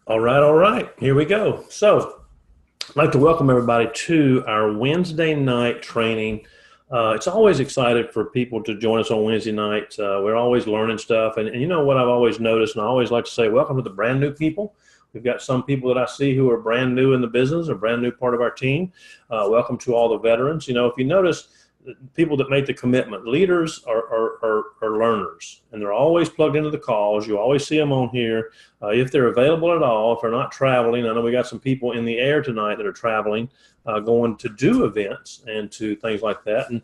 All right. Here we go. So, I'd like to welcome everybody to our Wednesday night training. It's always excited for people to join us on Wednesday night. We're always learning stuff. And you know what I've always noticed, and I always like to say, welcome to the brand new people. We've got some people that I see who are brand new in the business, a brand new part of our team. Welcome to all the veterans. You know, if you notice, people that make the commitment, leaders are learners, and they're always plugged into the calls. You always see them on here. If they're available at all, if they're not traveling, I know we got some people in the air tonight that are traveling, going to do events and to things like that. And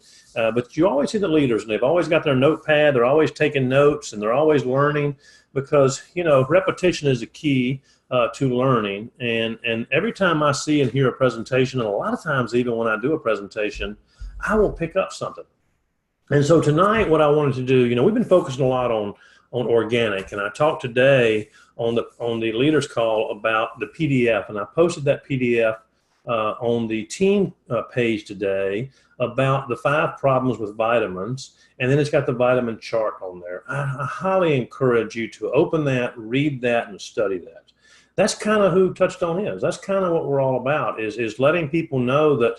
but you always see the leaders, and they've always got their notepad. They're always taking notes, and they're always learning because repetition is the key to learning. And every time I see and hear a presentation, and a lot of times even when I do a presentation, I will pick up something. And so tonight, what I wanted to do, we've been focusing a lot on organic, and I talked today on the leaders call about the PDF, and I posted that PDF on the team page today about the 5 problems with vitamins, and then it's got the vitamin chart on there. I highly encourage you to open that, read that, and study that. That's kind of who Touchstone is. That's kind of what we're all about, is letting people know that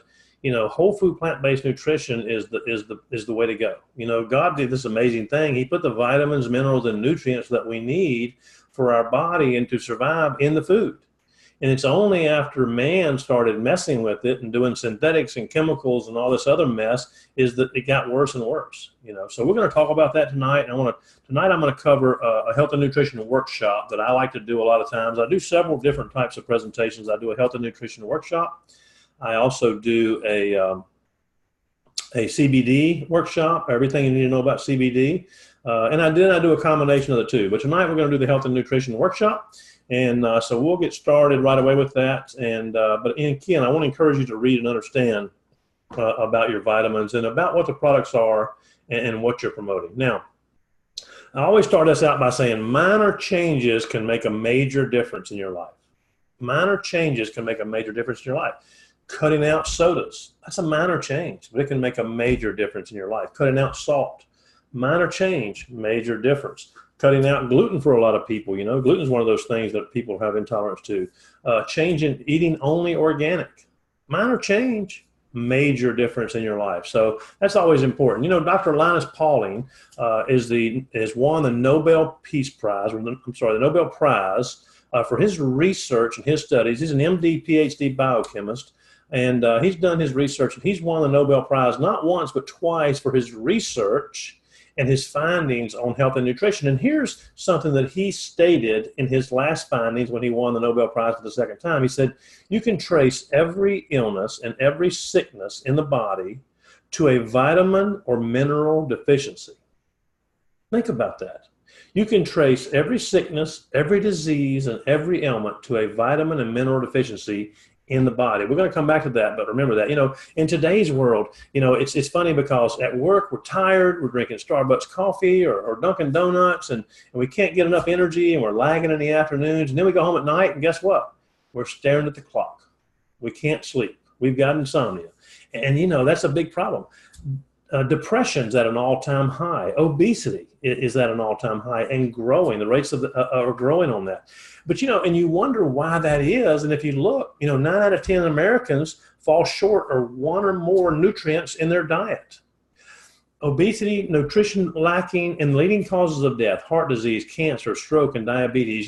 whole food plant-based nutrition is the way to go. God did this amazing thing. He put the vitamins, minerals, and nutrients that we need for our body and to survive in the food. And it's only after man started messing with it and doing synthetics and chemicals and all this other mess is that it got worse and worse. So we're going to talk about that tonight. And tonight I'm going to cover a health and nutrition workshop that I like to do a lot of times. I do several different types of presentations. I do a health and nutrition workshop. I also do a CBD workshop, everything you need to know about CBD. And I do a combination of the two. But tonight we're going to do the health and nutrition workshop. And so we'll get started right away with that. But again, I want to encourage you to read and understand about your vitamins and about what the products are and what you're promoting. Now, I always start this out by saying minor changes can make a major difference in your life. Minor changes can make a major difference in your life. Cutting out sodas, that's a minor change, but it can make a major difference in your life. Cutting out salt, minor change, major difference. Cutting out gluten for a lot of people, gluten is one of those things that people have intolerance to. Changing, eating only organic, minor change, major difference in your life. So that's always important. Dr. Linus Pauling is won the Nobel Peace Prize, the Nobel Prize for his research and his studies. He's an MD, PhD biochemist. And he's done his research, and he's won the Nobel Prize not once but twice for his research and his findings on health and nutrition. And here's something that he stated in his last findings when he won the Nobel Prize for the second time. He said, you can trace every illness and every sickness in the body to a vitamin or mineral deficiency. Think about that. You can trace every sickness, every disease, and every ailment to a vitamin and mineral deficiency in the body. We're going to come back to that, but remember that, in today's world, it's funny because at work we're tired, we're drinking Starbucks coffee or Dunkin' Donuts, and we can't get enough energy, and we're lagging in the afternoons, and then we go home at night, and guess what? We're staring at the clock. We can't sleep. We've got insomnia. And, that's a big problem. Depression's at an all-time high. Obesity is at an all-time high and growing. The rates are growing on that. But, and you wonder why that is. And if you look, 9 out of 10 Americans fall short or 1 or more nutrients in their diet. Obesity, nutrition lacking, and leading causes of death, heart disease, cancer, stroke, and diabetes.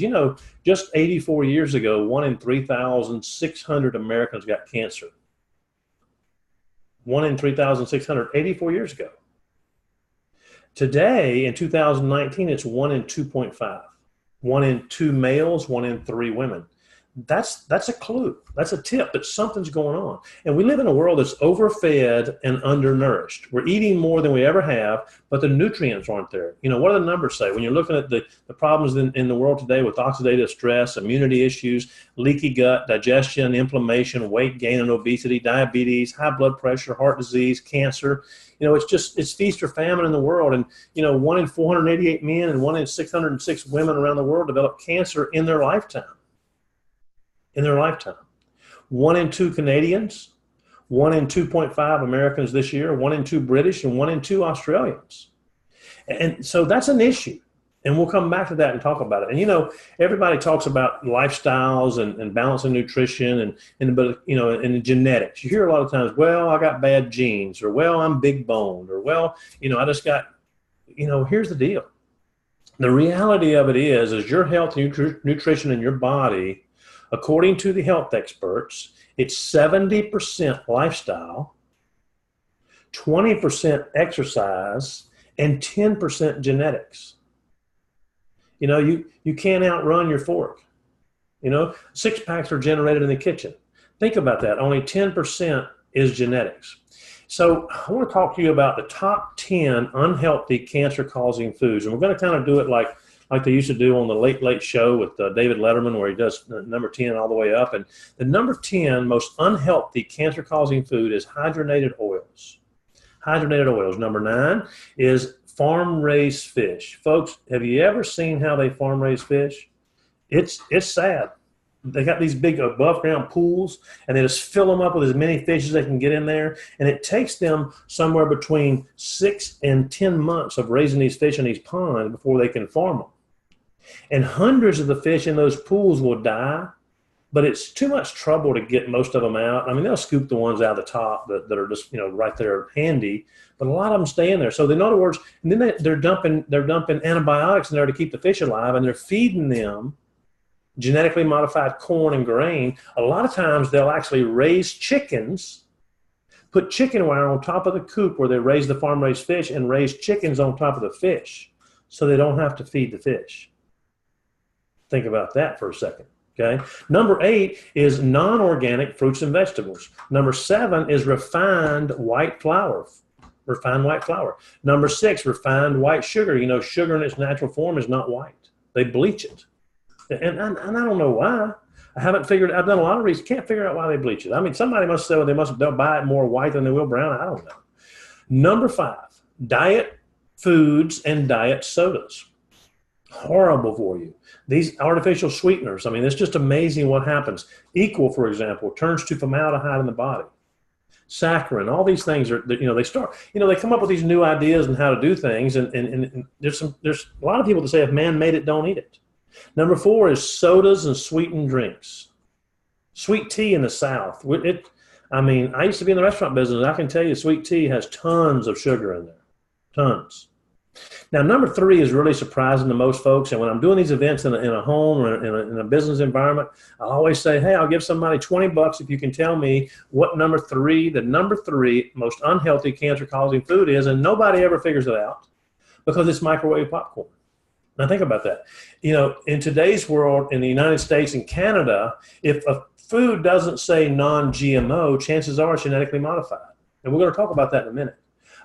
Just 84 years ago, 1 in 3,600 Americans got cancer. 1 in 3,600, 84 years ago. Today, in 2019, it's 1 in 2.5. 1 in 2 males, 1 in 3 women. That's a clue. That's a tip that something's going on. And we live in a world that's overfed and undernourished. We're eating more than we ever have, but the nutrients aren't there. What do the numbers say? When you're looking at the problems in the world today with oxidative stress, immunity issues, leaky gut, digestion, inflammation, weight gain and obesity, diabetes, high blood pressure, heart disease, cancer, it's feast or famine in the world. And, 1 in 488 men and 1 in 606 women around the world develop cancer in their lifetime. 1 in 2 Canadians, 1 in 2.5 Americans this year, 1 in 2 British, and 1 in 2 Australians. And so that's an issue. And we'll come back to that and talk about it. And, you know, everybody talks about lifestyles and balancing nutrition but, you know, and genetics. You hear a lot of times, well, I got bad genes, or, well, I'm big boned, or, well, you know, I just got, you know, here's the deal. The reality of it is your health and nutrition in your body, according to the health experts, it's 70% lifestyle, 20% exercise, and 10% genetics. You know, you can't outrun your fork. You know, 6-packs are generated in the kitchen. Think about that. Only 10% is genetics. So I want to talk to you about the top 10 unhealthy cancer-causing foods. And we're going to kind of do it like they used to do on the Late Late Show with David Letterman, where he does number 10 all the way up. And the number 10 most unhealthy cancer-causing food is hydrogenated oils. Hydrogenated oils. Number 9 is farm-raised fish. Folks, have you ever seen how they farm-raise fish? It's sad. They got these big above-ground pools, and they just fill them up with as many fish as they can get in there. And it takes them somewhere between 6 and 10 months of raising these fish in these ponds before they can farm them. And hundreds of the fish in those pools will die, but it's too much trouble to get most of them out. I mean, they'll scoop the ones out of the top that are just, you know, right there handy, but a lot of them stay in there. So in other words, and then they're dumping antibiotics in there to keep the fish alive, and they're feeding them genetically modified corn and grain. A lot of times they'll actually raise chickens, put chicken wire on top of the coop where they raise the farm-raised fish, and raise chickens on top of the fish so they don't have to feed the fish. Think about that for a second. Okay. Number 8 is non-organic fruits and vegetables. Number 7 is refined white flour. Number 6, refined white sugar. You know, sugar in its natural form is not white. They bleach it. And I don't know why. I've done a lot of research. Can't figure out why they bleach it. I mean, somebody must say, well, they'll buy it more white than they will brown. I don't know. Number 5, diet foods and diet sodas. Horrible for you. These artificial sweeteners, I mean, it's just amazing what happens. Equal, for example, turns to formaldehyde in the body. Saccharin, all these things are, you know, they come up with these new ideas on how to do things. And there's a lot of people that say if man made it, don't eat it. Number 4 is sodas and sweetened drinks. Sweet tea in the South. I mean, I used to be in the restaurant business. I can tell you sweet tea has tons of sugar in there. Tons. Now, number 3 is really surprising to most folks. And when I'm doing these events in a home or in a business environment, I always say, hey, I'll give somebody $20 if you can tell me what the number 3 most unhealthy cancer-causing food is. And nobody ever figures it out because it's microwave popcorn. Now, think about that. You know, in today's world, in the United States and Canada, if a food doesn't say non-GMO, chances are it's genetically modified. And we're going to talk about that in a minute.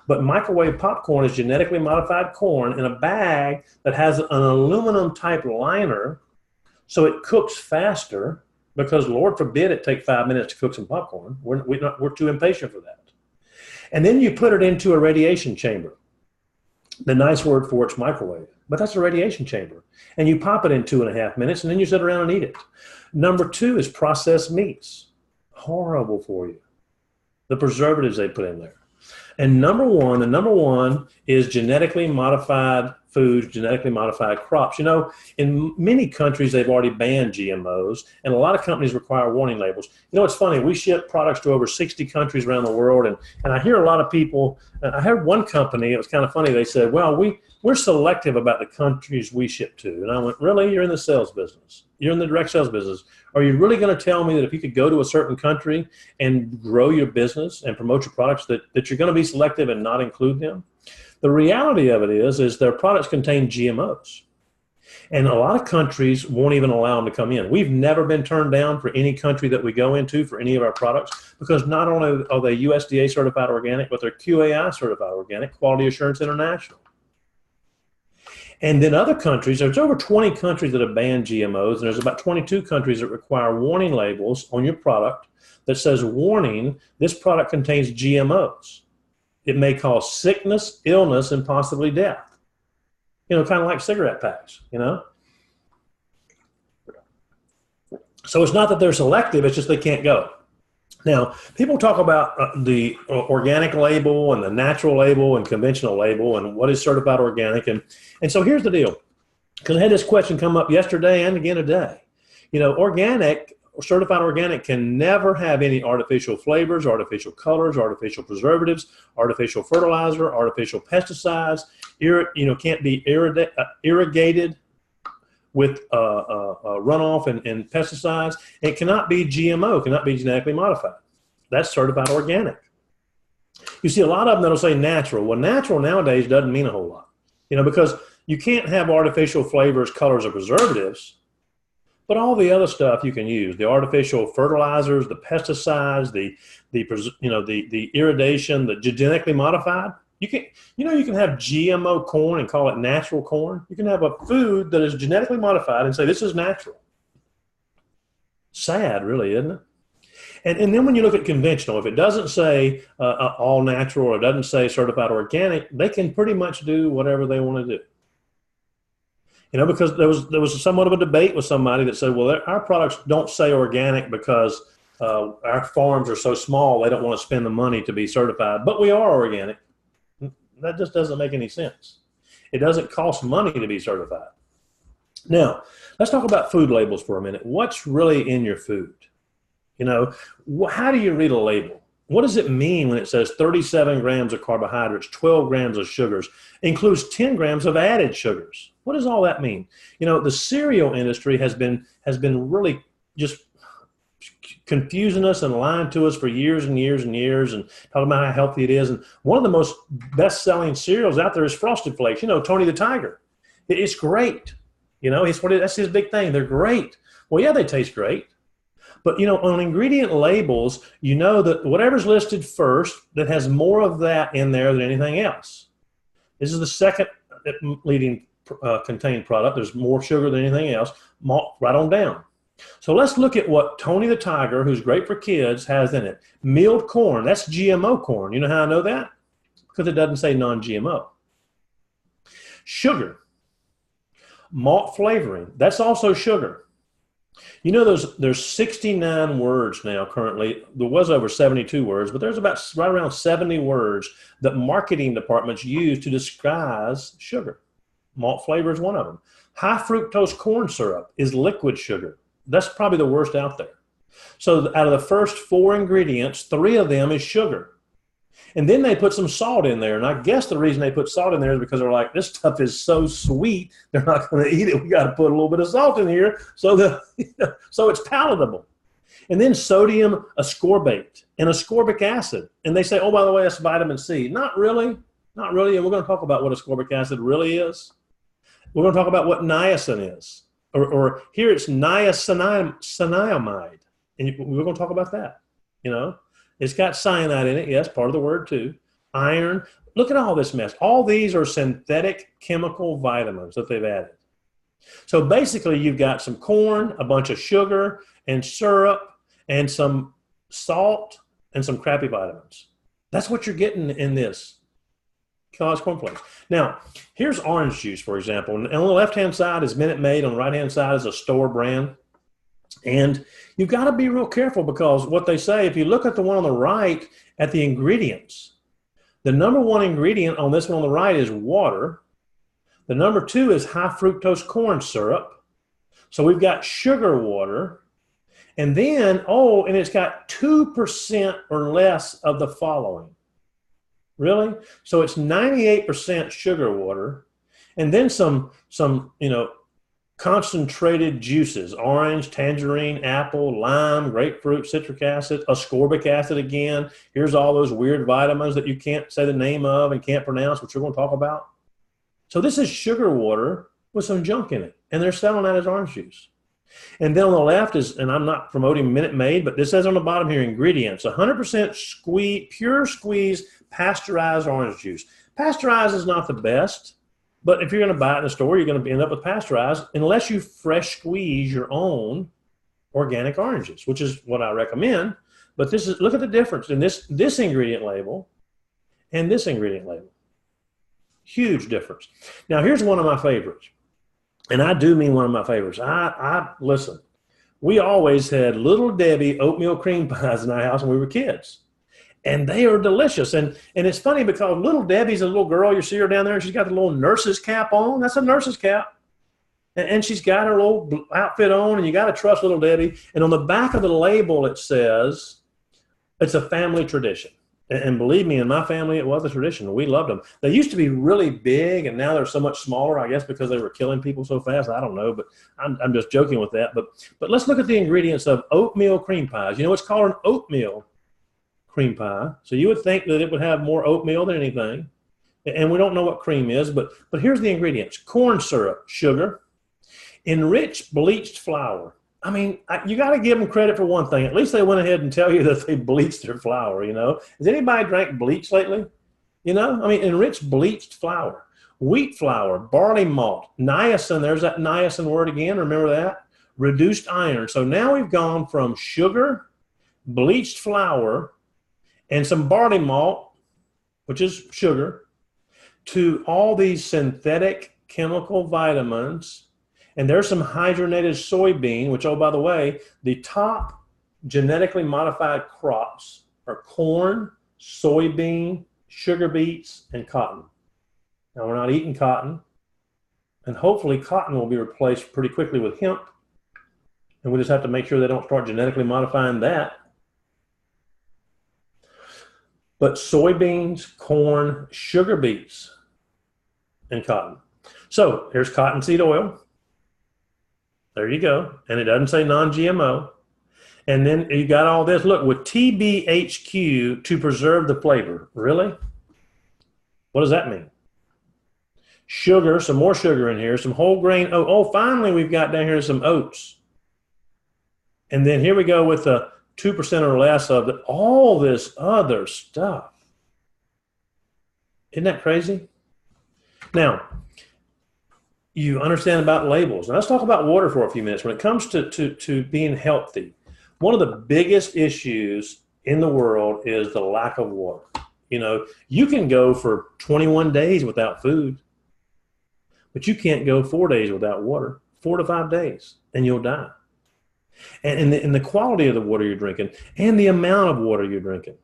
But microwave popcorn is genetically modified corn in a bag that has an aluminum type liner, so it cooks faster, because Lord forbid it take 5 minutes to cook some popcorn. We're too impatient for that. And then you put it into a radiation chamber. The nice word for it's microwave, but that's a radiation chamber. And you pop it in 2.5 minutes, and then you sit around and eat it. Number 2 is processed meats. Horrible for you. The preservatives they put in there. And the number one is genetically modified foods, genetically modified crops. You know, in many countries, they've already banned GMOs, and a lot of companies require warning labels. You know, it's funny. We ship products to over 60 countries around the world, and I hear a lot of people. I heard one company, it was kind of funny. They said, well, we're selective about the countries we ship to. And I went, really? You're in the sales business. You're in the direct sales business. Are you really going to tell me that if you could go to a certain country and grow your business and promote your products that you're going to be selective and not include them? The reality of it is their products contain GMOs. And a lot of countries won't even allow them to come in. We've never been turned down for any country that we go into for any of our products, because not only are they USDA certified organic, but they're QAI certified organic, Quality Assurance International. And then other countries, there's over 20 countries that have banned GMOs, and there's about 22 countries that require warning labels on your product that says, warning, this product contains GMOs. It may cause sickness, illness, and possibly death. You know, kind of like cigarette packs, you know? So it's not that they're selective, it's just they can't go. Now, people talk about the organic label and the natural label and conventional label and what is certified organic. And so here's the deal. Because I had this question come up yesterday and again today. You know, organic, certified organic can never have any artificial flavors, artificial colors, artificial preservatives, artificial fertilizer, artificial pesticides. Can't be irrigated with runoff and pesticides. It cannot be GMO, cannot be genetically modified. That's certified organic. You see a lot of them that'll say natural. Well, natural nowadays doesn't mean a whole lot, because you can't have artificial flavors, colors, or preservatives, but all the other stuff you can use, the artificial fertilizers, the pesticides, the irrigation, the genetically modified. You can have GMO corn and call it natural corn. You can have a food that is genetically modified and say this is natural. Sad, really, isn't it? And then when you look at conventional, if it doesn't say all natural or it doesn't say certified organic, they can pretty much do whatever they want to do. Because there was somewhat of a debate with somebody that said, well, our products don't say organic because our farms are so small, they don't want to spend the money to be certified, but we are organic. That just doesn't make any sense. It doesn't cost money to be certified. Now, let's talk about food labels for a minute. What's really in your food? How do you read a label? What does it mean when it says 37 grams of carbohydrates, 12 grams of sugars, includes 10 grams of added sugars? What does all that mean? The cereal industry has been really just confusing us and lying to us for years and years and years and talking about how healthy it is. And one of the most best-selling cereals out there is Frosted Flakes. Tony the Tiger. It's great. That's his big thing. They're great. Well, yeah, they taste great. But, on ingredient labels, that whatever's listed first, that has more of that in there than anything else. This is the second leading contained product. There's more sugar than anything else. Right on down. So let's look at what Tony the Tiger, who's great for kids, has in it. Milled corn. That's GMO corn. You know how I know that? Because it doesn't say non-GMO. Sugar. Malt flavoring. That's also sugar. There's 69 words now currently. There was over 72 words, but there's about right around 70 words that marketing departments use to disguise sugar. Malt flavor is one of them. High fructose corn syrup is liquid sugar. That's probably the worst out there. So out of the first 4 ingredients, 3 of them is sugar. And then they put some salt in there. And I guess the reason they put salt in there is because they're like, this stuff is so sweet, they're not going to eat it. We got to put a little bit of salt in here so it's palatable. And then sodium ascorbate and ascorbic acid. And they say, oh, by the way, that's vitamin C. Not really. Not really. And we're going to talk about what ascorbic acid really is. We're going to talk about what niacin is. Or here it's niacinamide. And we're going to talk about that, It's got cyanide in it. Yes, part of the word too. Iron. Look at all this mess. All these are synthetic chemical vitamins that they've added. So basically you've got some corn, a bunch of sugar and syrup and some salt and some crappy vitamins. That's what you're getting in this college cornflakes. Now, here's orange juice, for example. And on the left-hand side is Minute Maid. On the right-hand side is a store brand. And you've got to be real careful because what they say, if you look at the one on the right at the ingredients, the number 1 ingredient on this one on the right is water. The number 2 is high fructose corn syrup. So we've got sugar water. And then, and it's got 2% or less of the following. Really? So it's 98% sugar water. And then some concentrated juices, orange, tangerine, apple, lime, grapefruit, citric acid, ascorbic acid again. Here's all those weird vitamins that you can't say the name of and can't pronounce, which we're going to talk about. So this is sugar water with some junk in it, and they're selling that as orange juice. And then on the left is, and I'm not promoting Minute Maid, but this says on the bottom here, ingredients, 100% pure squeeze pasteurized orange juice. Pasteurized is not the best. But if you're going to buy it in the store, you're going to end up with pasteurized unless you fresh squeeze your own organic oranges, which is what I recommend. But look at the difference in this ingredient label and this ingredient label. Huge difference. Now, here's one of my favorites. And I do mean one of my favorites. Listen, we always had Little Debbie oatmeal cream pies in our house when we were kids. And they are delicious. And it's funny because Little Debbie's a little girl. You see her down there, and she's got the little nurse's cap on. That's a nurse's cap. And she's got her little outfit on, and you got to trust little Debbie. And on the back of the label, it says, it's a family tradition. And believe me, in my family, it was a tradition. We loved them. They used to be really big, and now they're so much smaller, I guess, because they were killing people so fast. I don't know, but I'm just joking with that. But let's look at the ingredients of oatmeal cream pies. You know, it's called an oatmeal cream pie. So you would think that it would have more oatmeal than anything. And we don't know what cream is, but here's the ingredients. Corn syrup, sugar, enriched bleached flour. I mean, you got to give them credit for one thing. At least they went ahead and tell you that they bleached their flour, you know. Has anybody drank bleach lately? You know, I mean, enriched bleached flour, wheat flour, barley malt, niacin. There's that niacin word again. Remember that? Reduced iron. So now we've gone from sugar, bleached flour, and some barley malt, which is sugar, to all these synthetic chemical vitamins. And there's some hydrogenated soybean, which, oh, by the way, the top genetically modified crops are corn, soybean, sugar beets, and cotton. Now, we're not eating cotton. And hopefully cotton will be replaced pretty quickly with hemp. And we just have to make sure they don't start genetically modifying that. But soybeans, corn, sugar beets, and cotton. So here's cottonseed oil. There you go. And it doesn't say non-GMO. And then you got all this. Look, with TBHQ to preserve the flavor. Really? What does that mean? Sugar, some more sugar in here, some whole grain. Oh, finally we've got down here some oats. And then here we go with the 2% or less of it. All this other stuff. Isn't that crazy? Now, you understand about labels. Now let's talk about water for a few minutes. When it comes to being healthy, one of the biggest issues in the world is the lack of water. You know, you can go for 21 days without food, but you can't go 4 days without water, 4 to 5 days, and you'll die. And the quality of the water you're drinking and the amount of water you're drinking.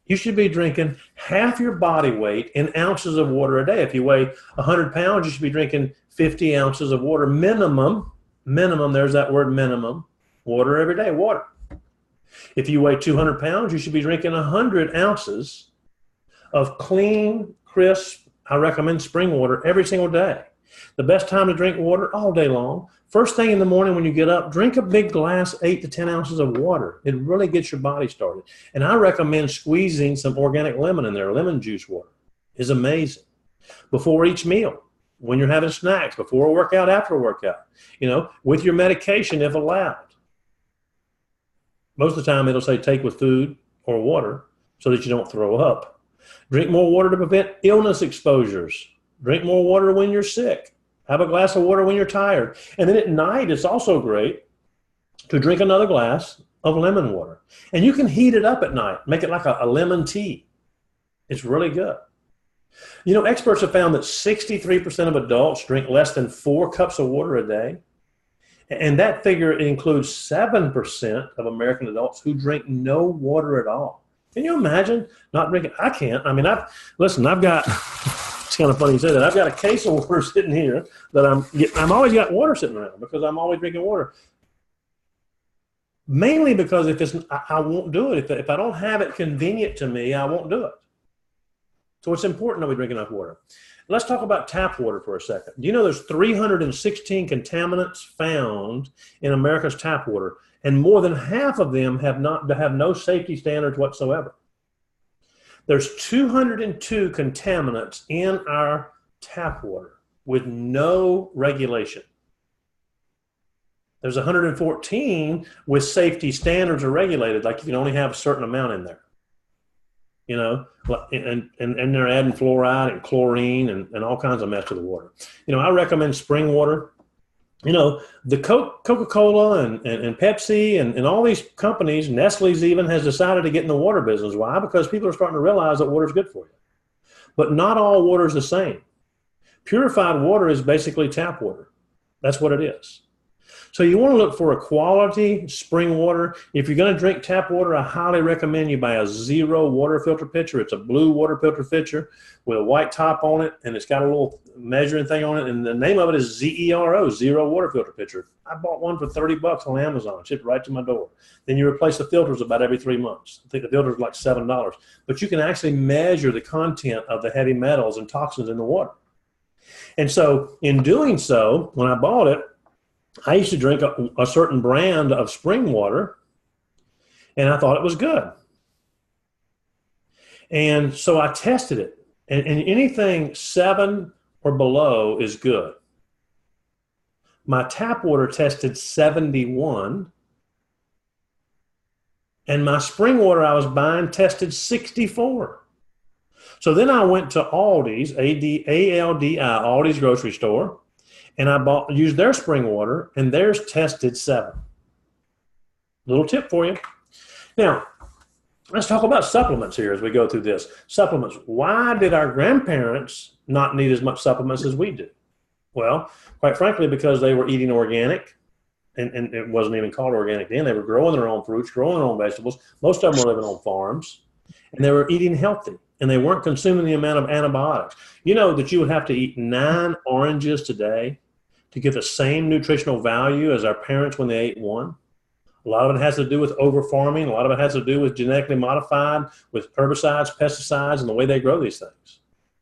You should be drinking half your body weight in ounces of water a day. If you weigh 100 pounds, you should be drinking 50 ounces of water minimum, there's that word minimum, water every day, water. If you weigh 200 pounds, you should be drinking 100 ounces of clean, crisp, I recommend spring water every single day. The best time to drink water all day long. First thing in the morning when you get up, drink a big glass, 8 to 10 ounces of water. It really gets your body started. And I recommend squeezing some organic lemon in there. Lemon juice water is amazing. Before each meal, when you're having snacks, before a workout, after a workout, you know, with your medication if allowed. Most of the time it'll say take with food or water so that you don't throw up. Drink more water to prevent illness exposures. Drink more water when you're sick. Have a glass of water when you're tired. And then at night, it's also great to drink another glass of lemon water. And you can heat it up at night. Make it like a lemon tea. It's really good. You know, experts have found that 63% of adults drink less than 4 cups of water a day. And that figure includes 7% of American adults who drink no water at all. Can you imagine not drinking? I can't. I mean, I've got... It's kind of funny you say that. I've got a case of water sitting here that I'm always got water sitting around because I'm always drinking water. Mainly because I won't do it. If I don't have it convenient to me, I won't do it. So it's important that we drink enough water. Let's talk about tap water for a second. Do you know there's 316 contaminants found in America's tap water, and more than half of them have no safety standards whatsoever. There's 202 contaminants in our tap water with no regulation. There's 114 with safety standards are regulated, like you can only have a certain amount in there. You know, and they're adding fluoride and chlorine and all kinds of mess to the water. You know, I recommend spring water. You know, the Coca-Cola and Pepsi and all these companies, Nestle's even, has decided to get in the water business. Why? Because people are starting to realize that water is good for you. But not all water is the same. Purified water is basically tap water. That's what it is. So you want to look for a quality spring water. If you're going to drink tap water, I highly recommend you buy a zero water filter pitcher. It's a blue water filter pitcher with a white top on it, and it's got a little measuring thing on it, and the name of it is ZERO, zero water filter pitcher. I bought one for $30 on Amazon, shipped right to my door. Then you replace the filters about every 3 months. I think the filter is like $7, but you can actually measure the content of the heavy metals and toxins in the water. And so in doing so, when I bought it, I used to drink a certain brand of spring water, and I thought it was good. And so I tested it, and anything 7 or below is good. My tap water tested 71, and my spring water I was buying tested 64. So then I went to Aldi's, A-L-D-I, Aldi's grocery store, and I used their spring water, and theirs tested 7. Little tip for you. Now, let's talk about supplements here as we go through this. Supplements. Why did our grandparents not need as much supplements as we do? Well, quite frankly, because they were eating organic, and it wasn't even called organic then. They were growing their own fruits, growing their own vegetables. Most of them were living on farms, and they were eating healthy, and they weren't consuming the amount of antibiotics. You know that you would have to eat 9 oranges today to get the same nutritional value as our parents when they ate 1. A lot of it has to do with over-farming. A lot of it has to do with genetically modified, with herbicides, pesticides, and the way they grow these things.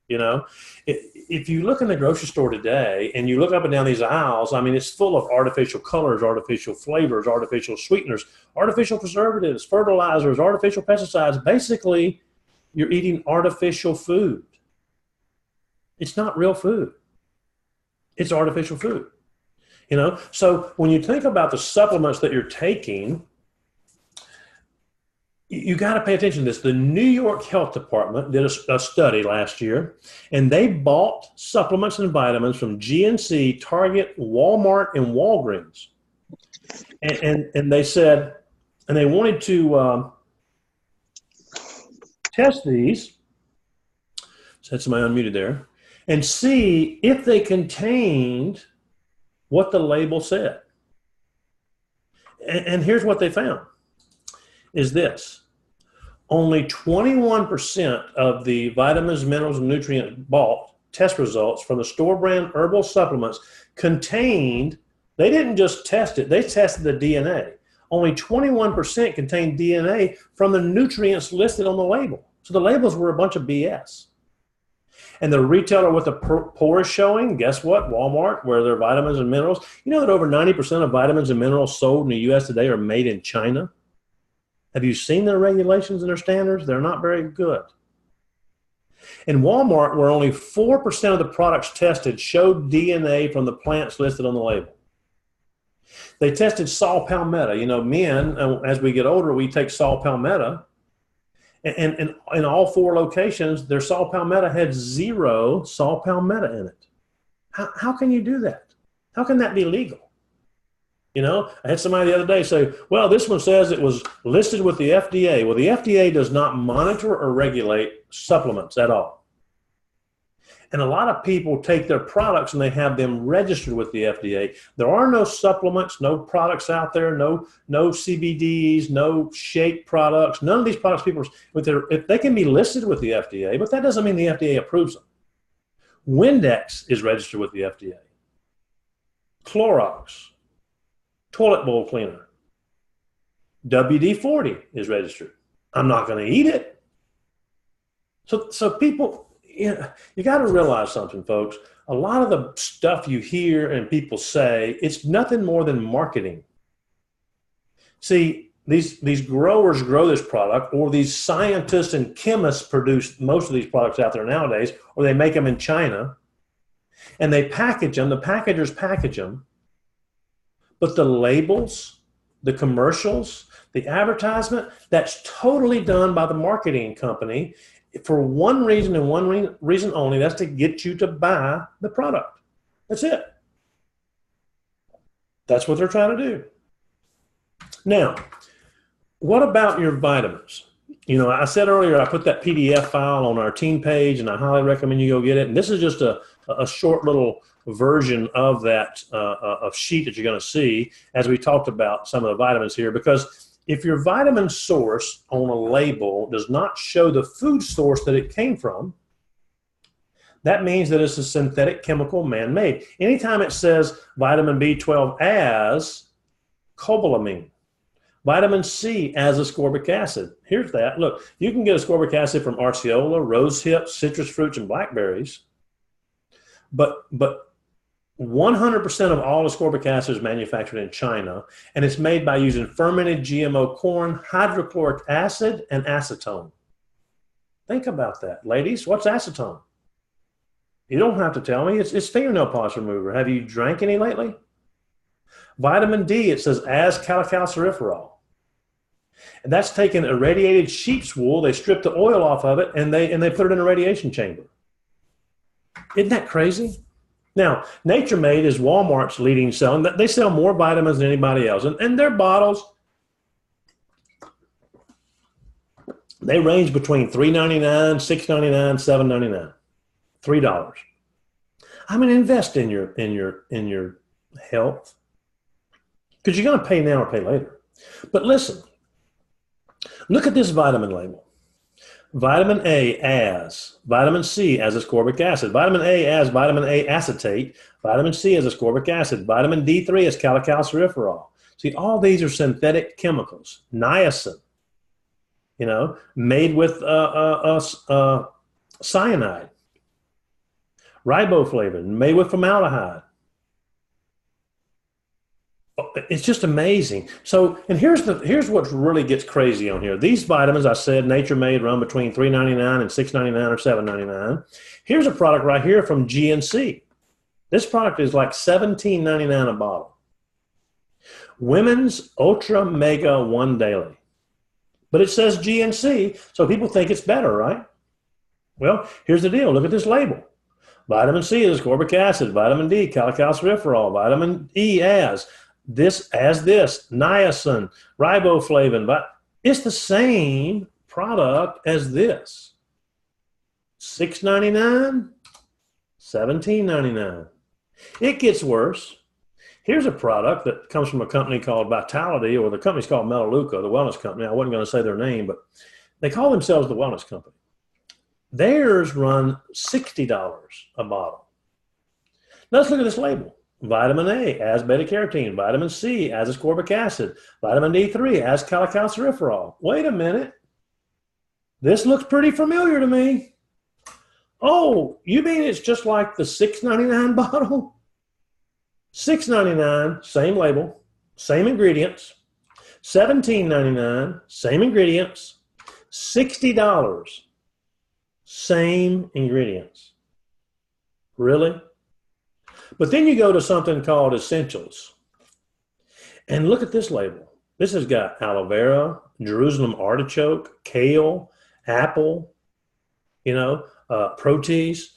You know, if you look in the grocery store today and you look up and down these aisles, I mean, it's full of artificial colors, artificial flavors, artificial sweeteners, artificial preservatives, fertilizers, artificial pesticides. Basically, you're eating artificial food. It's not real food. It's artificial food, you know? So when you think about the supplements that you're taking, you got to pay attention to this. The New York Health Department did a study last year, and they bought supplements and vitamins from GNC, Target, Walmart, and Walgreens. And they said, and they wanted to test these, said somebody unmuted there, and see if they contained what the label said. And here's what they found, is this. Only 21% of the vitamins, minerals, and nutrients bought test results from the store brand herbal supplements contained, they didn't just test it, they tested the DNA. Only 21% contained DNA from the nutrients listed on the label. So the labels were a bunch of BS. And the retailer with the poor is showing, guess what? Walmart, where their vitamins and minerals. You know that over 90% of vitamins and minerals sold in the U.S. today are made in China? Have you seen their regulations and their standards? They're not very good. In Walmart, where only 4% of the products tested showed DNA from the plants listed on the label. They tested saw palmetto. You know, men, as we get older, we take saw palmetto. And in all 4 locations, their saw palmetto had 0 saw palmetto in it. How can you do that? How can that be legal? You know, I had somebody the other day say, well, this one says it was listed with the FDA. Well, the FDA does not monitor or regulate supplements at all. And a lot of people take their products and they have them registered with the FDA. There are no supplements, no products out there, no CBDs, no shake products. None of these products, if they can be listed with the FDA, but that doesn't mean the FDA approves them. Windex is registered with the FDA. Clorox, toilet bowl cleaner. WD-40 is registered. I'm not going to eat it. So people, you got to realize something, folks. A lot of the stuff you hear and people say, it's nothing more than marketing. See, these growers grow this product, or these scientists and chemists produce most of these products out there nowadays, or they make them in China, and they package them. The packagers package them. But the labels, the commercials, the advertisement, that's totally done by the marketing company for one reason and one reason only. That's to get you to buy the product. That's it. That's what they're trying to do. Now, what about your vitamins? You know, I said earlier, I put that PDF file on our team page, and I highly recommend you go get it. And this is just a a short little version of that sheet that you're going to see as we talked about some of the vitamins here, because if your vitamin source on a label does not show the food source that it came from, that means that it's a synthetic chemical man-made. Anytime it says vitamin B12 as cobalamin, vitamin C as ascorbic acid, here's that. Look, you can get ascorbic acid from arceola, rose hips, citrus fruits, and blackberries, but 100% of all ascorbic acid is manufactured in China, and it's made by using fermented GMO corn, hydrochloric acid, and acetone. Think about that. Ladies, what's acetone? You don't have to tell me. It's fingernail polish remover. Have you drank any lately? Vitamin D, it says as calciferol. And that's taken irradiated sheep's wool. They strip the oil off of it, and they put it in a radiation chamber. Isn't that crazy? Now, Nature Made is Walmart's leading selling. They sell more vitamins than anybody else. And their bottles, they range between $3.99, $6.99, $7.99. $3. I mean, invest in your health, because you're going to pay now or pay later. But listen, look at this vitamin label. Vitamin A as vitamin C as ascorbic acid. Vitamin A as vitamin A acetate. Vitamin C as ascorbic acid. Vitamin D3 as calciferol. See, all these are synthetic chemicals. Niacin, made with cyanide. Riboflavin, made with formaldehyde. It's just amazing. So, and here's what really gets crazy on here. These vitamins, I said, Nature Made, run between $3.99 and $6.99 or $7.99. Here's a product right here from GNC. This product is like $17.99 a bottle. Women's Ultra Mega One Daily. But it says GNC, so people think it's better, right? Well, here's the deal. Look at this label. Vitamin C is ascorbic acid. Vitamin D, calciferol. Vitamin E as this, niacin, riboflavin. It's the same product as this. $6.99, $17.99. It gets worse. Here's a product that comes from a company called Vitality, or the company's called Melaleuca, the wellness company. I wasn't going to say their name, but they call themselves the wellness company. Theirs run $60 a bottle. Now let's look at this label. Vitamin A as beta-carotene. Vitamin C as ascorbic acid. Vitamin D3 as calciferol. Wait a minute. This looks pretty familiar to me. Oh, you mean it's just like the $6.99 bottle? $6.99, same label, same ingredients. $17.99, same ingredients. $60. Same ingredients. Really? But then you go to something called Essentials. And look at this label. This has got aloe vera, Jerusalem artichoke, kale, apple, protease,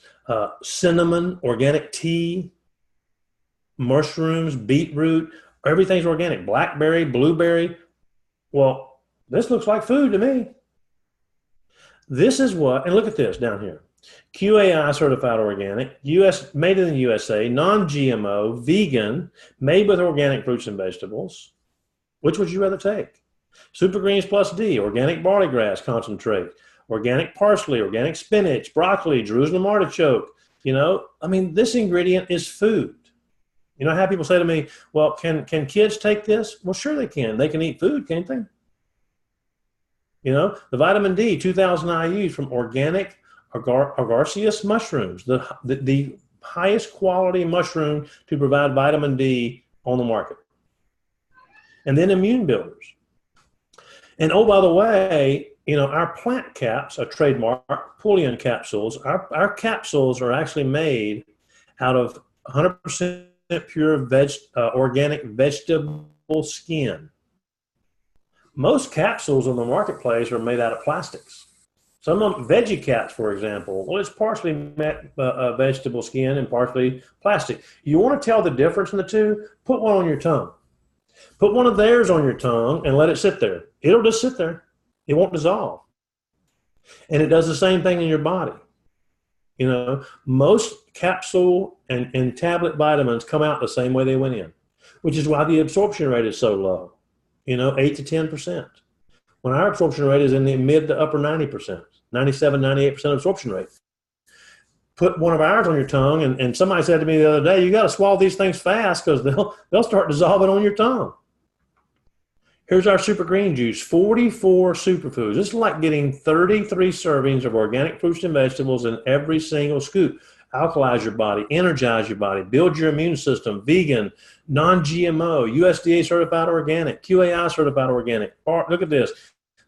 cinnamon, organic tea, mushrooms, beetroot, everything's organic. Blackberry, blueberry. Well, this looks like food to me. This is what, and look at this down here. QAI certified organic, made in the USA, non-GMO, vegan, made with organic fruits and vegetables. Which would you rather take? Super Greens Plus D, organic barley grass concentrate, organic parsley, organic spinach, broccoli, Jerusalem artichoke. This ingredient is food. You know how people say to me, well, can kids take this? Well, sure they can. They can eat food, can't they? The vitamin D, 2,000 IUs from organic Agaricus mushrooms, the highest quality mushroom to provide vitamin D on the market. And then immune builders. And oh, by the way, our plant caps, our trademark Pullian capsules, our capsules are actually made out of 100% pure organic vegetable skin. Most capsules in the marketplace are made out of plastics. Some of them, veggie caps, for example, well, it's partially vegetable skin and partially plastic. You want to tell the difference in the two? Put one on your tongue. Put one of theirs on your tongue and let it sit there. It'll just sit there. It won't dissolve. And it does the same thing in your body. You know, most capsule and tablet vitamins come out the same way they went in, which is why the absorption rate is so low, 8 to 10%. When our absorption rate is in the mid to upper 90%, 97, 98% absorption rate. Put one of ours on your tongue, and somebody said to me the other day, you got to swallow these things fast because they'll start dissolving on your tongue. Here's our super green juice, 44 superfoods. This is like getting 33 servings of organic fruits and vegetables in every single scoop. Alkalize your body, energize your body, build your immune system, vegan, non-GMO, USDA certified organic, QAI certified organic. Look at this.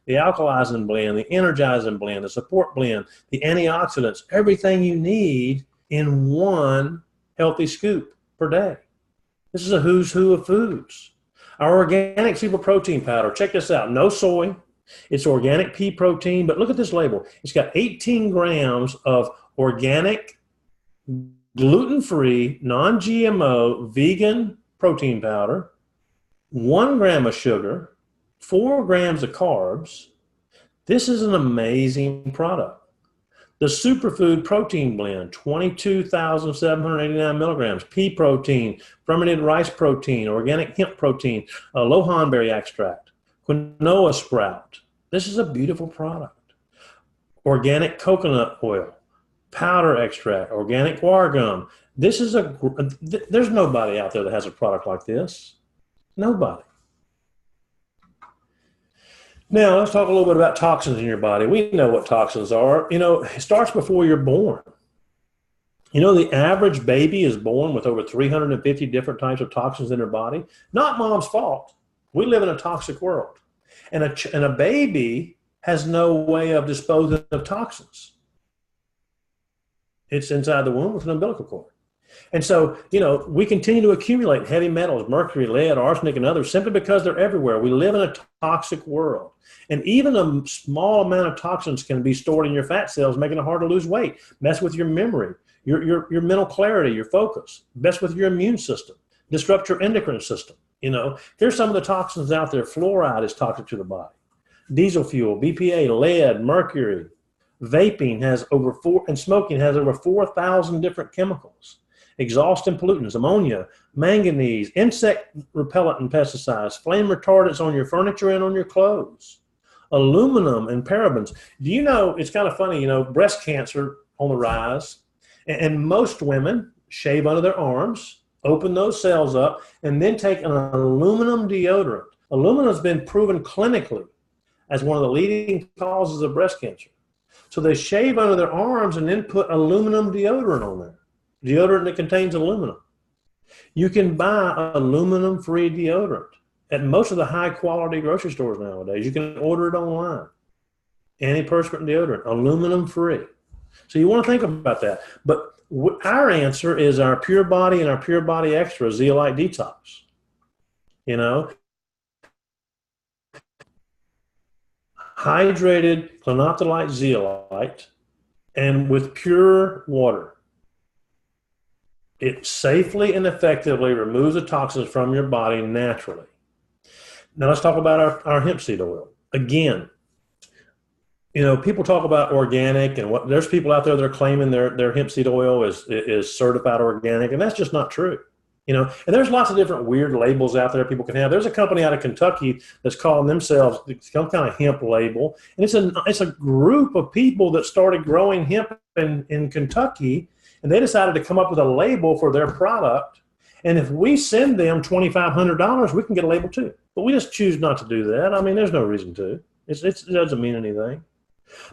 The alkalizing blend, the energizing blend, the support blend, the antioxidants, everything you need in one healthy scoop per day. This is a who's who of foods. Our organic super protein powder, check this out, no soy. It's organic pea protein, but look at this label. It's got 18 grams of organic, gluten-free, non-GMO, vegan protein powder, 1 gram of sugar, 4 grams of carbs. This is an amazing product. The Superfood Protein Blend, 22,789 milligrams. Pea protein, fermented rice protein, organic hemp protein, lohanberry extract, quinoa sprout. This is a beautiful product. Organic coconut oil, powder extract, organic guar gum. There's nobody out there that has a product like this. Nobody. Now, let's talk a little bit about toxins in your body. We know what toxins are. It starts before you're born. The average baby is born with over 350 different types of toxins in their body. Not mom's fault. We live in a toxic world. And a baby has no way of disposing of toxins. It's inside the womb with an umbilical cord. And so, we continue to accumulate heavy metals, mercury, lead, arsenic, and others simply because they're everywhere. We live in a toxic world. And even a small amount of toxins can be stored in your fat cells, making it hard to lose weight, mess with your memory, your mental clarity, your focus, mess with your immune system, disrupt your endocrine system. Here's some of the toxins out there. Fluoride is toxic to the body. Diesel fuel, BPA, lead, mercury. Vaping has and smoking has over 4,000 different chemicals. Exhaust and pollutants, ammonia, manganese, insect repellent and pesticides, flame retardants on your furniture and on your clothes, aluminum and parabens. Do you know, it's kind of funny, breast cancer on the rise, and most women shave under their arms, open those cells up, and then take an aluminum deodorant. Aluminum has been proven clinically as one of the leading causes of breast cancer. So they shave under their arms and then put aluminum deodorant on there. Deodorant that contains aluminum. You can buy aluminum-free deodorant at most of the high-quality grocery stores nowadays. You can order it online. Antiperspirant deodorant, aluminum-free. So you want to think about that. But our answer is our Pure Body and our Pure Body Extra Zeolite Detox. Hydrated clinophthalite zeolite and with pure water. It safely and effectively removes the toxins from your body naturally. Now let's talk about our hemp seed oil. Again, people talk about organic and there's people out there that are claiming their hemp seed oil is certified organic, and that's just not true. And there's lots of different weird labels out there people can have. There's a company out of Kentucky that's calling themselves some kind of hemp label, and it's a group of people that started growing hemp in Kentucky. And they decided to come up with a label for their product. And if we send them $2,500, we can get a label too. But we just choose not to do that. I mean, there's no reason to. It doesn't mean anything.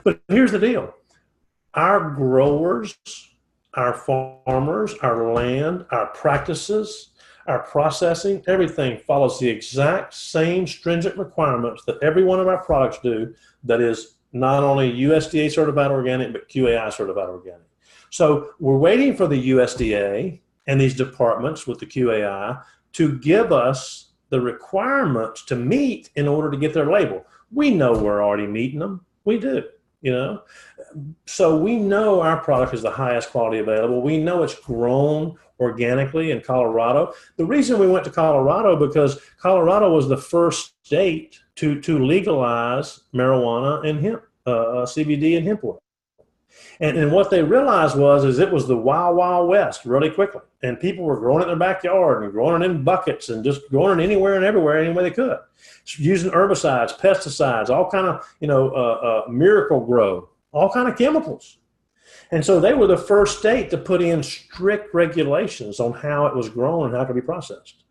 But here's the deal. Our growers, our farmers, our land, our practices, our processing, everything follows the exact same stringent requirements that every one of our products do that is not only USDA certified organic, but QAI certified organic. So we're waiting for the USDA and these departments with the QAI to give us the requirements to meet in order to get their label. We know we're already meeting them. We do, So we know our product is the highest quality available. We know it's grown organically in Colorado. The reason we went to Colorado because Colorado was the first state to legalize marijuana and hemp, CBD and hemp oil. And what they realized is it was the wild, wild west really quickly. And people were growing it in their backyard and growing it in buckets and just growing it anywhere and everywhere, any way they could. Using herbicides, pesticides, all kind of, miracle grow, all kind of chemicals. And so they were the first state to put in strict regulations on how it was grown and how it could be processed.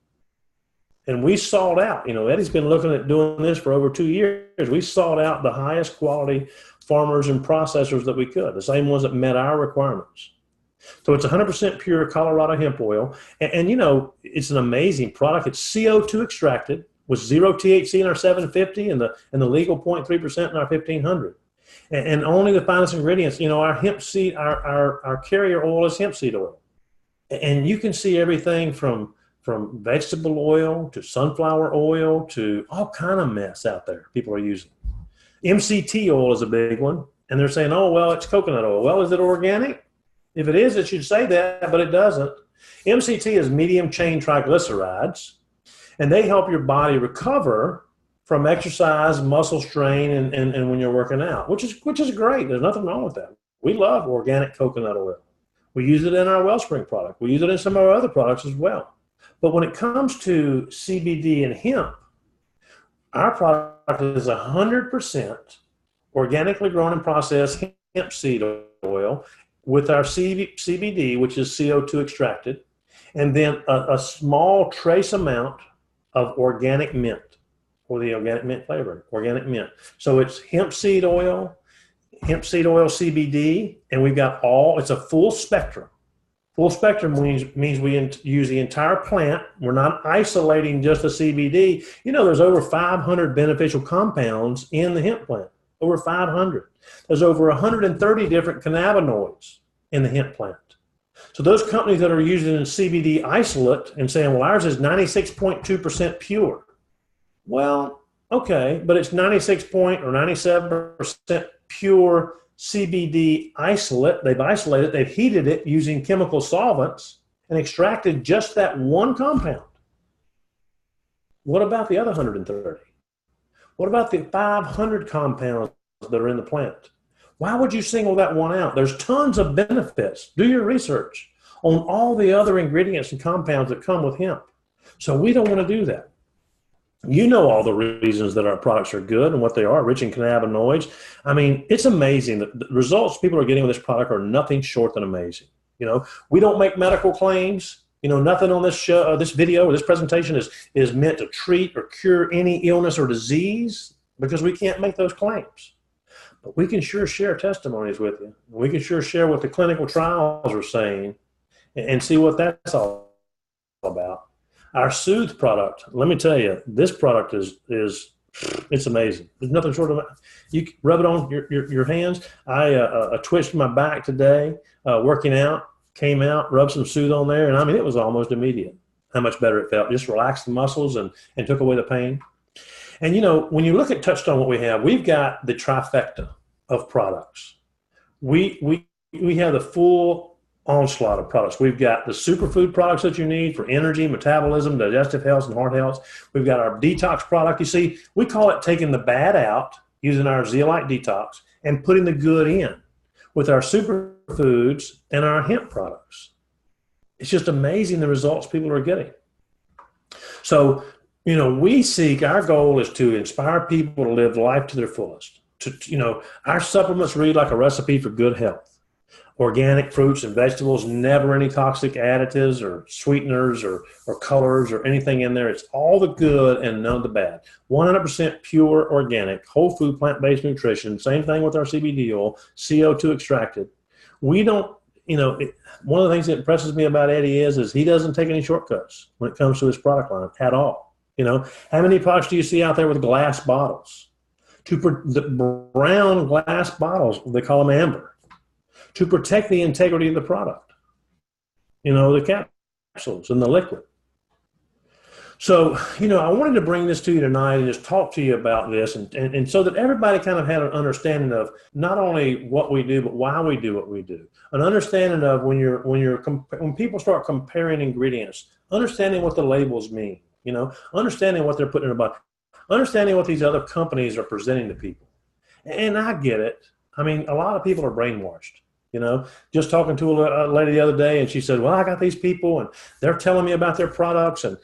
And we sought out, Eddie's been looking at doing this for over 2 years. We sought out the highest quality farmers and processors that we could, the same ones that met our requirements. So it's 100% pure Colorado hemp oil. And it's an amazing product. It's CO2 extracted with 0 THC in our 750 and the legal 0.3% in our 1500. And only the finest ingredients. Our hemp seed, our carrier oil is hemp seed oil. And you can see everything from vegetable oil to sunflower oil to all kind of mess out there people are using. MCT oil is a big one. And they're saying, oh, well, it's coconut oil. Well, is it organic? If it is, it should say that, but it doesn't. MCT is medium chain triglycerides, and they help your body recover from exercise, muscle strain, and when you're working out, which is great. There's nothing wrong with that. We love organic coconut oil. We use it in our Wellspring product. We use it in some of our other products as well. But when it comes to CBD and hemp, our product is 100% organically grown and processed hemp seed oil with our CBD, which is CO2 extracted, and then a small trace amount of organic mint, or the organic mint flavor, organic mint. So it's hemp seed oil CBD, and we've got it's a full spectrum. Full spectrum means we use the entire plant. We're not isolating just the CBD. There's over 500 beneficial compounds in the hemp plant, over 500. There's over 130 different cannabinoids in the hemp plant. So those companies that are using CBD isolate and saying, well, ours is 96.2% pure. Well, okay, but it's 96 point or 97% pure CBD isolate. They've isolated, they've heated it using chemical solvents and extracted just that one compound. What about the other 130? What about the 500 compounds that are in the plant? Why would you single that one out? There's tons of benefits. Do your research on all the other ingredients and compounds that come with hemp. So we don't want to do that. All the reasons that our products are good and what they are, rich in cannabinoids. I mean, it's amazing. The results people are getting with this product are nothing short than amazing. We don't make medical claims. Nothing on this show, this video, or this presentation is meant to treat or cure any illness or disease, because we can't make those claims. But we can sure share testimonies with you. We can sure share what the clinical trials are saying and see what that's all about. Our Soothe product, let me tell you, this product is it's amazing. There's nothing short of it. You can rub it on your hands. I twitched my back today working out, came out, rubbed some Soothe on there, and I mean, it was almost immediate how much better it felt. Just relaxed the muscles and took away the pain. And, when you look at Touchstone, what we have, we've got the trifecta of products. We have the full onslaught of products. We've got the superfood products that you need for energy, metabolism, digestive health, and heart health. We've got our detox product. You see, we call it taking the bad out using our zeolite detox and putting the good in with our superfoods and our hemp products. It's just amazing the results people are getting. So, our goal is to inspire people to live life to their fullest. Our supplements read like a recipe for good health. Organic fruits and vegetables, never any toxic additives or sweeteners or colors or anything in there. It's all the good and none of the bad. 100% pure organic, whole food, plant-based nutrition. Same thing with our CBD oil, CO2 extracted. We don't, one of the things that impresses me about Eddie is he doesn't take any shortcuts when it comes to his product line at all. How many products do you see out there with glass bottles? The brown glass bottles, they call them amber, to protect the integrity of the product, the capsules and the liquid. So, I wanted to bring this to you tonight and just talk to you about this and so that everybody kind of had an understanding of not only what we do, but why we do what we do. An understanding of when people start comparing ingredients, understanding what the labels mean, understanding what they're putting in a bottle, understanding what these other companies are presenting to people. And I get it. I mean, a lot of people are brainwashed. You know, just talking to a lady the other day, and she said, "Well, I got these people, and they're telling me about their products and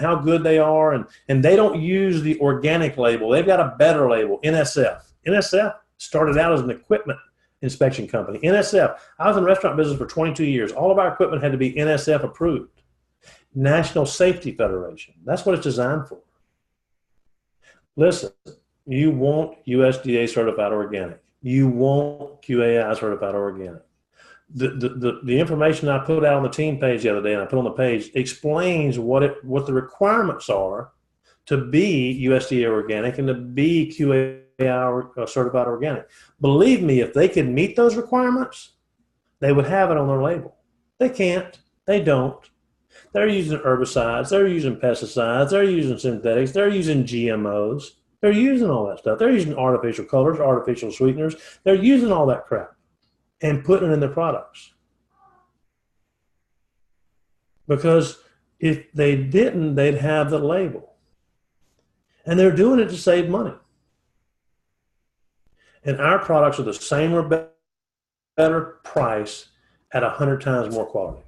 how good they are, and they don't use the organic label. They've got a better label, NSF. NSF started out as an equipment inspection company. NSF. I was in the restaurant business for 22 years. All of our equipment had to be NSF approved. National Safety Federation. That's what it's designed for. Listen, you want USDA certified organic. You want QAI certified organic. The information I put out on the team page the other day, and I put on the page, explains what the requirements are to be USDA organic and to be QAI certified organic. Believe me, if they could meet those requirements, they would have it on their label. They can't. They don't. They're using herbicides. They're using pesticides. They're using synthetics. They're using GMOs. They're using all that stuff. They're using artificial colors, artificial sweeteners. They're using all that crap and putting it in their products. Because if they didn't, they'd have the label. And they're doing it to save money. And our products are the same or better price at 100 times more quality.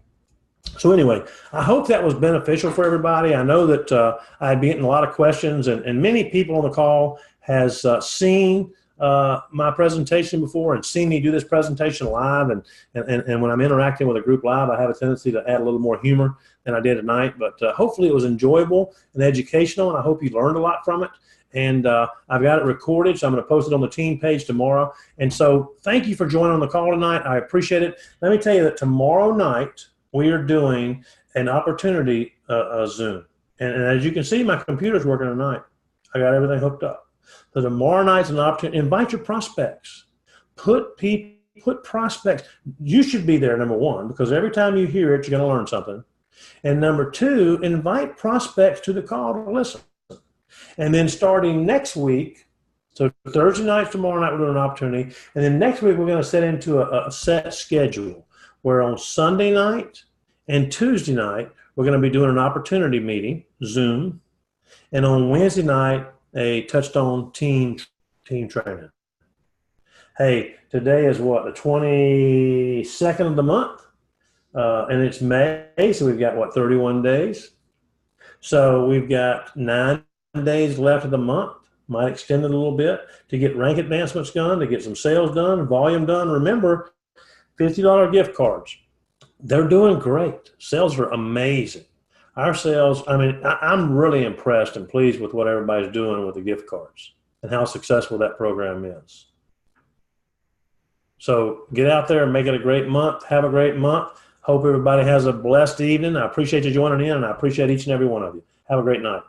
So anyway, I hope that was beneficial for everybody. I know that I'd be getting a lot of questions, and many people on the call has seen my presentation before and seen me do this presentation live. And when I'm interacting with a group live, I have a tendency to add a little more humor than I did tonight. But hopefully it was enjoyable and educational, and I hope you learned a lot from it. And I've got it recorded, so I'm going to post it on the team page tomorrow. And so thank you for joining on the call tonight. I appreciate it. Let me tell you that tomorrow night, we are doing an opportunity Zoom. And as you can see, my computer's working tonight. I got everything hooked up. So tomorrow night's an opportunity. Invite your prospects. Put prospects. You should be there, number one, because every time you hear it, you're going to learn something. And number two, invite prospects to the call to listen. And then starting next week, so Thursday night, tomorrow night, we're doing an opportunity. And then next week, we're going to set into a set schedule where on Sunday night and Tuesday night, we're going to be doing an opportunity meeting, Zoom. And on Wednesday night, a Touchstone team training. Hey, today is what, the 22nd of the month? And it's May, so we've got, what, 31 days? So we've got 9 days left of the month. Might extend it a little bit to get rank advancements done, to get some sales done, volume done. Remember, $50 gift cards. They're doing great. Sales are amazing. Our sales, I mean, I'm really impressed and pleased with what everybody's doing with the gift cards and how successful that program is. So get out there and make it a great month. Have a great month. Hope everybody has a blessed evening. I appreciate you joining in, and I appreciate each and every one of you. Have a great night.